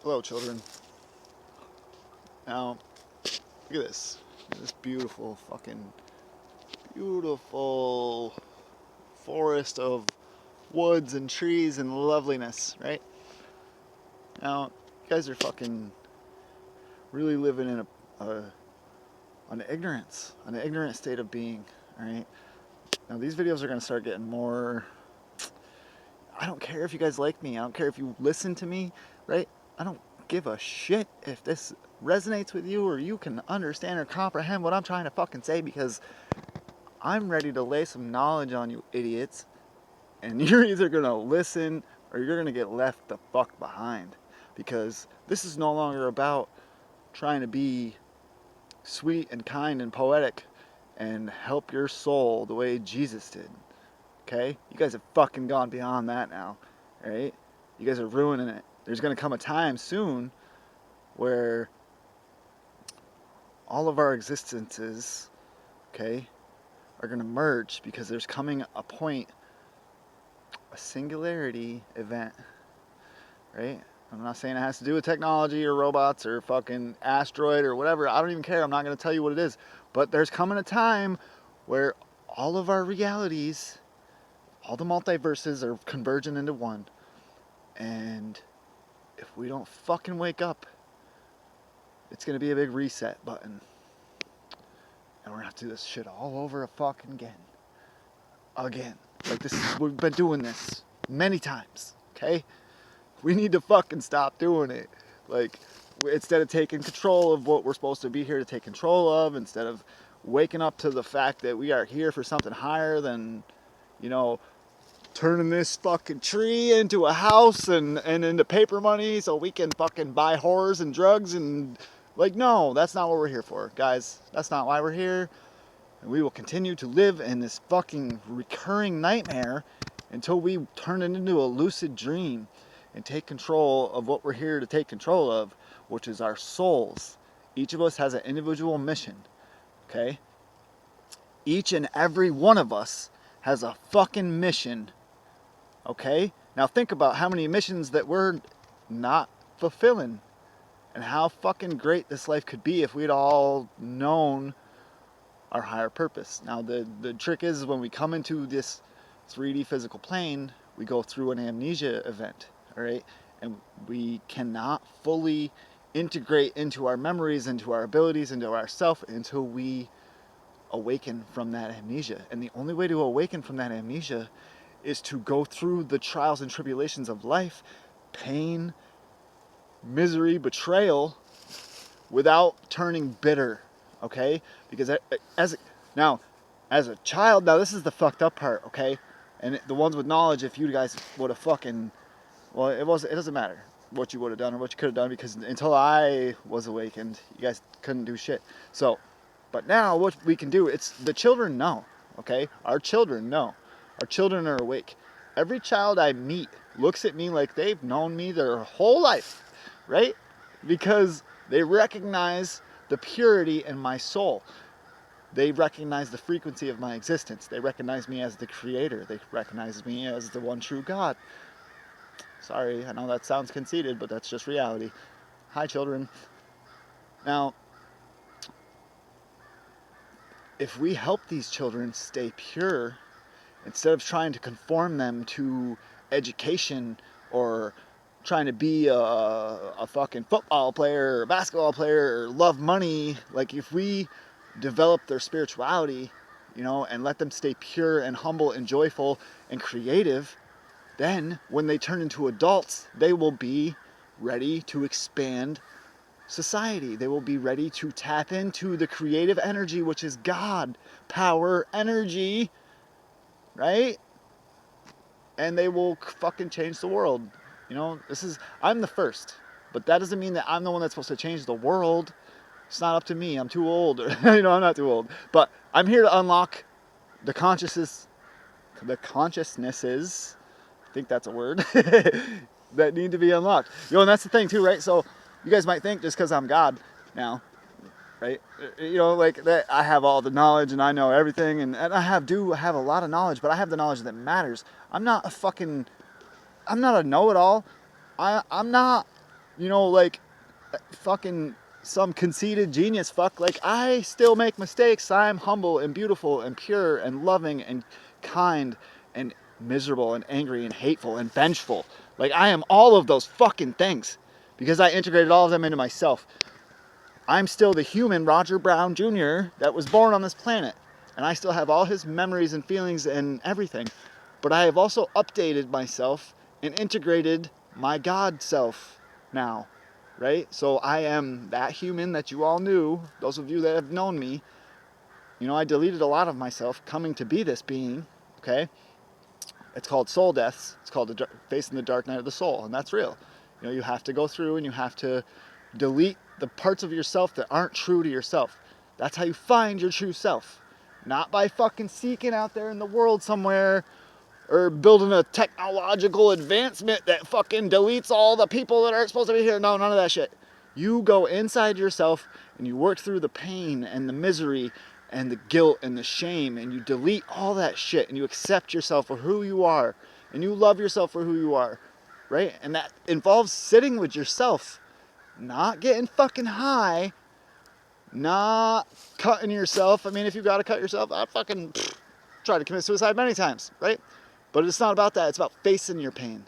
Hello, children. Now, look at this. This beautiful, fucking beautiful forest of woods and trees and loveliness, right? Now, you guys are fucking really living in an ignorant state of being, alright? Now, these videos are going to start getting more. I don't care if you guys like me. I don't care if you listen to me, right? I don't give a shit if this resonates with you or you can understand or comprehend what I'm trying to fucking say, because I'm ready to lay some knowledge on you idiots, and you're either gonna listen or you're gonna get left the fuck behind, because this is no longer about trying to be sweet and kind and poetic and help your soul the way Jesus did. Okay? You guys have fucking gone beyond that now. Alright? You guys are ruining it. There's gonna come a time soon where all of our existences, okay, are gonna merge, because there's coming a point, a singularity event, right? I'm not saying it has to do with technology or robots or fucking asteroid or whatever. I don't even care. I'm not gonna tell you what it is. But there's coming a time where all of our realities, all the multiverses are converging into one. And if we don't fucking wake up, it's gonna be a big reset button. And we're gonna have to do this shit all over a fucking again. Like this, we've been doing this many times, okay? We need to fucking stop doing it. Like, instead of taking control of what we're supposed to be here to take control of, instead of waking up to the fact that we are here for something higher than, you know, turning this fucking tree into a house and into paper money so we can fucking buy whores and drugs and, like, no, that's not what we're here for, guys. That's not why we're here. And we will continue to live in this fucking recurring nightmare until we turn it into a lucid dream and take control of what we're here to take control of, which is our souls. Each of us has an individual mission, okay? Each and every one of us has a fucking mission, okay? Now think about how many missions that we're not fulfilling, and how fucking great this life could be if we'd all known our higher purpose. Now the trick is, when we come into this 3D physical plane, we go through an amnesia event, all right? And we cannot fully integrate into our memories, into our abilities, into our self until we awaken from that amnesia. And the only way to awaken from that amnesia is to go through the trials and tribulations of life, pain, misery, betrayal, without turning bitter, okay? Because as a child, now this is the fucked up part, okay? And the ones with knowledge, if you guys would have fucking, well, it doesn't matter what you would have done or what you could have done, because until I was awakened, you guys couldn't do shit. So, but now what we can do, it's the children know, okay? Our children know. Our children are awake. Every child I meet looks at me like they've known me their whole life, right? Because they recognize the purity in my soul. They recognize the frequency of my existence. They recognize me as the creator. They recognize me as the one true God. Sorry, I know that sounds conceited, but that's just reality. Hi, children. Now, if we help these children stay pure, instead of trying to conform them to education or trying to be a fucking football player or a basketball player or love money, like, if we develop their spirituality, you know, and let them stay pure and humble and joyful and creative, then when they turn into adults, they will be ready to expand society. They will be ready to tap into the creative energy, which is God, power, energy, right? And they will fucking change the world. You know, I'm the first, but that doesn't mean that I'm the one that's supposed to change the world. It's not up to me. I'm too old. You know, I'm not too old. But I'm here to unlock the consciousnesses, I think that's a word, that need to be unlocked. You know, and that's the thing too, right? So you guys might think just because I'm God now, right? You know, like, that I have all the knowledge and I know everything, and I do have a lot of knowledge, but I have the knowledge that matters. I'm not a know-it-all. I'm not you know, like fucking some conceited genius fuck. Like, I still make mistakes. I'm humble and beautiful and pure and loving and kind and miserable and angry and hateful and vengeful. Like, I am all of those fucking things because I integrated all of them into myself. I'm still the human Roger Brown Jr. that was born on this planet, and I still have all his memories and feelings and everything. But I have also updated myself and integrated my God self now, right? So I am that human that you all knew, those of you that have known me. You know, I deleted a lot of myself coming to be this being, okay? It's called soul deaths. It's called facing the dark night of the soul, and that's real. You know, you have to go through and you have to delete the parts of yourself that aren't true to yourself. That's how you find your true self. Not by fucking seeking out there in the world somewhere or building a technological advancement that fucking deletes all the people that aren't supposed to be here. No, none of that shit. You go inside yourself and you work through the pain and the misery and the guilt and the shame, and you delete all that shit and you accept yourself for who you are and you love yourself for who you are, right? And that involves sitting with yourself, not getting fucking high, not cutting yourself. I mean, if you gotta cut yourself, I fucking tried to commit suicide many times, right? But it's not about that. It's about facing your pain.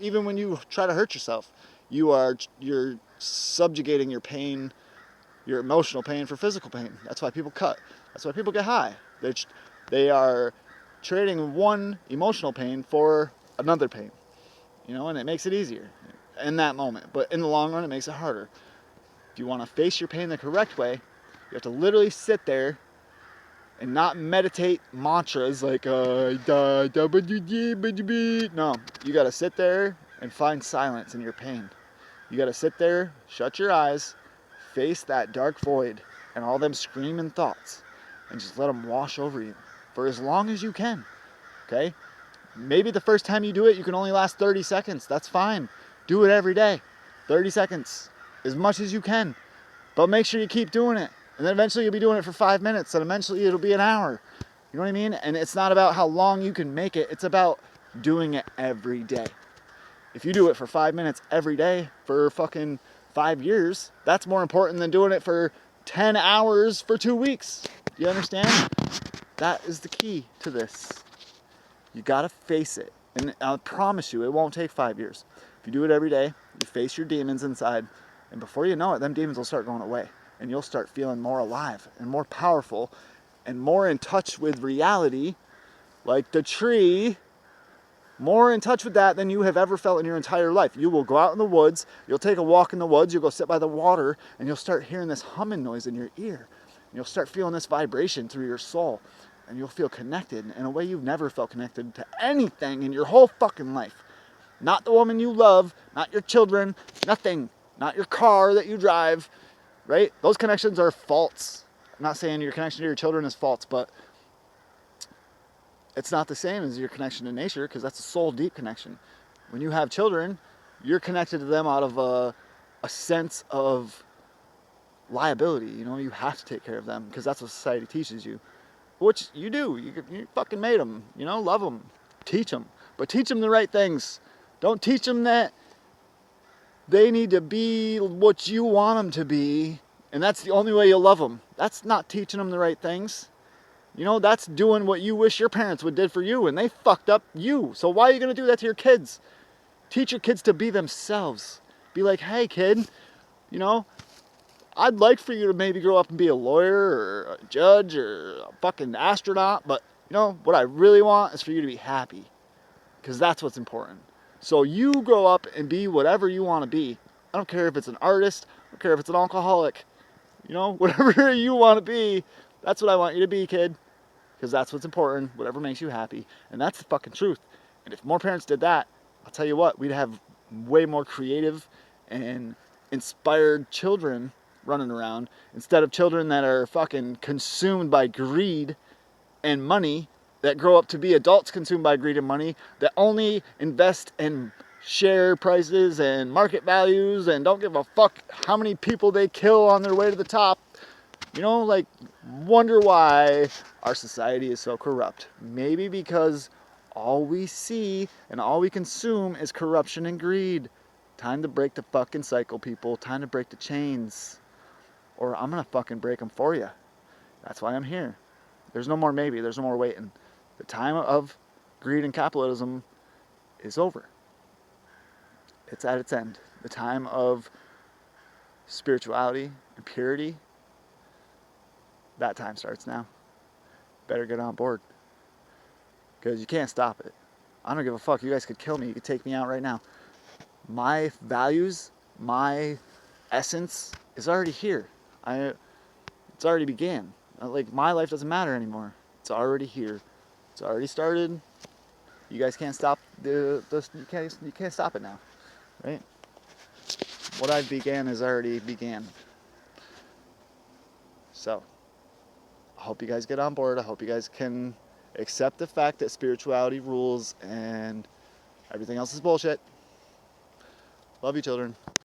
Even when you try to hurt yourself, you're subjugating your pain, your emotional pain, for physical pain. That's why people cut. That's why people get high. They are trading one emotional pain for another pain, you know, and it makes it easier in that moment. But in the long run, it makes it harder. If you want to face your pain the correct way, you have to literally sit there and not meditate mantras like no, you got to sit there and find silence in your pain. You got to sit there, shut your eyes, face that dark void and all them screaming thoughts, and just let them wash over you for as long as you can. Okay? Maybe the first time you do it, you can only last 30 seconds. That's fine. Do it every day. 30 seconds, as much as you can. But make sure you keep doing it. And then eventually you'll be doing it for 5 minutes, and eventually it'll be an hour. You know what I mean? And it's not about how long you can make it. It's about doing it every day. If you do it for 5 minutes every day for fucking 5 years, that's more important than doing it for 10 hours for 2 weeks. You understand? That is the key to this. You gotta face it. And I promise you, it won't take 5 years. If you do it every day, you face your demons inside, and before you know it, them demons will start going away. And you'll start feeling more alive and more powerful and more in touch with reality, like the tree, more in touch with that than you have ever felt in your entire life. You will go out in the woods, you'll take a walk in the woods, you'll go sit by the water, and you'll start hearing this humming noise in your ear. And you'll start feeling this vibration through your soul. And you'll feel connected in a way you've never felt connected to anything in your whole fucking life. Not the woman you love, not your children, nothing. Not your car that you drive, right? Those connections are false. I'm not saying your connection to your children is false, but it's not the same as your connection to nature, because that's a soul deep connection. When you have children, you're connected to them out of a sense of liability. You know, you have to take care of them because that's what society teaches you. Which you do. You fucking made them. You know, love them. Teach them. But teach them the right things. Don't teach them that they need to be what you want them to be, and that's the only way you'll love them. That's not teaching them the right things. You know, that's doing what you wish your parents would did for you, and they fucked up you. So why are you going to do that to your kids? Teach your kids to be themselves. Be like, hey, kid, you know, I'd like for you to maybe grow up and be a lawyer or a judge or a fucking astronaut, but you know, what I really want is for you to be happy, because that's what's important. So you grow up and be whatever you want to be. I don't care if it's an artist, I don't care if it's an alcoholic, you know, whatever you want to be, that's what I want you to be, kid, because that's what's important, whatever makes you happy, and that's the fucking truth. And if more parents did that, I'll tell you what, we'd have way more creative and inspired children running around, instead of children that are fucking consumed by greed and money, that grow up to be adults consumed by greed and money, that only invest in share prices and market values and don't give a fuck how many people they kill on their way to the top. You know, like, wonder why our society is so corrupt. Maybe because all we see and all we consume is corruption and greed. Time to break the fucking cycle, people. Time to break the chains. Or I'm gonna fucking break them for you. That's why I'm here. There's no more maybe. There's no more waiting. The time of greed and capitalism is over. It's at its end. The time of spirituality and purity, that time starts now. Better get on board. Because you can't stop it. I don't give a fuck. You guys could kill me. You could take me out right now. My values, my essence is already here. It's already began. Like, my life doesn't matter anymore. It's already here. It's already started. You guys can't stop you can't stop it now, right? What I began is already began. So, I hope you guys get on board. I hope you guys can accept the fact that spirituality rules and everything else is bullshit. Love you, children.